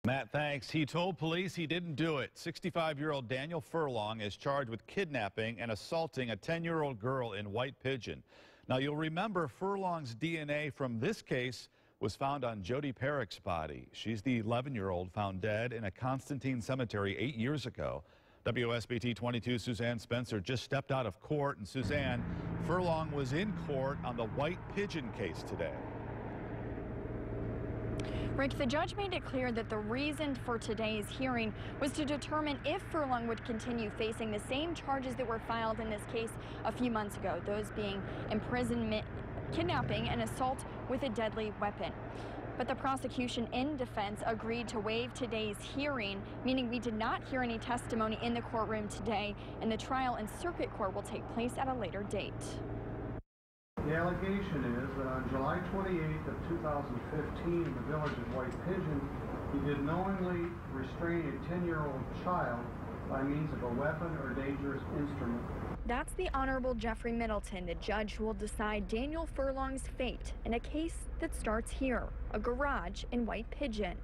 Matt, thanks. He told police he didn't do it. 65-year-old Daniel Furlong is charged with kidnapping and assaulting a 10-year-old girl in White Pigeon. Now, you'll remember Furlong's DNA from this case was found on Jodi Perrick's body. She's the 11-year-old found dead in a Constantine cemetery 8 years ago. WSBT-22 Suzanne Spencer just stepped out of court. And Suzanne, Furlong was in court on the White Pigeon case today. Rick, the judge made it clear that the reason for today's hearing was to determine if Furlong would continue facing the same charges that were filed in this case a few months ago, those being imprisonment, kidnapping, and assault with a deadly weapon. But the prosecution and defense agreed to waive today's hearing, meaning we did not hear any testimony in the courtroom today, and the trial in circuit court will take place at a later date. The allegation is that on July 28th of 2015 in the village of White Pigeon, he did knowingly restrain a 10-year-old child by means of a weapon or dangerous instrument. That's the Honorable Jeffrey Middleton, the judge who will decide Daniel Furlong's fate in a case that starts here, a garage in White Pigeon.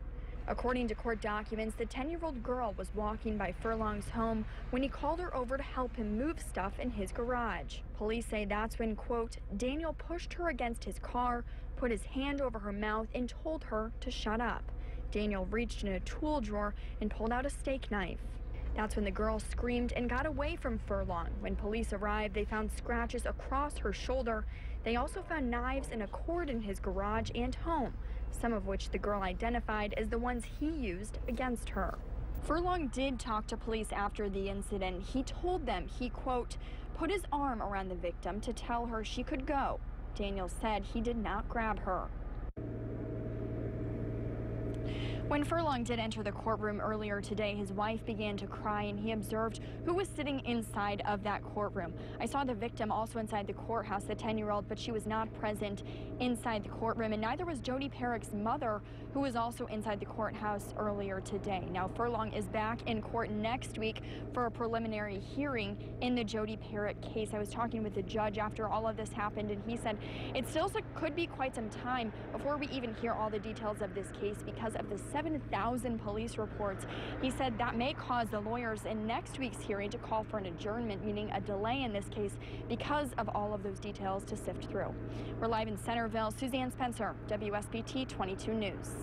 According to court documents, the 10-year-old girl was walking by Furlong's home when he called her over to help him move stuff in his garage. Police say that's when, quote, Daniel pushed her against his car, put his hand over her mouth, and told her to shut up. Daniel reached in a tool drawer and pulled out a steak knife. That's when the girl screamed and got away from Furlong. When police arrived, they found scratches across her shoulder. They also found knives and a cord in his garage and home, some of which the girl identified as the ones he used against her. Furlong did talk to police after the incident. He told them he, quote, put his arm around the victim to tell her she could go. Daniel said he did not grab her. When Furlong did enter the courtroom earlier today, his wife began to cry, and he observed who was sitting inside of that courtroom. I saw the victim also inside the courthouse, the 10-year-old, but she was not present inside the courtroom, and neither was Jodi Perrick's mother, who was also inside the courthouse earlier today. Now, Furlong is back in court next week for a preliminary hearing in the Jodi Perrick case. I was talking with the judge after all of this happened, and he said it still could be quite some time before we even hear all the details of this case because of the 7,000 police reports. He said that may cause the lawyers in next week's hearing to call for an adjournment, meaning a delay in this case because of all of those details to sift through. We're live in Centerville. Suzanne Spencer, WSBT 22 News.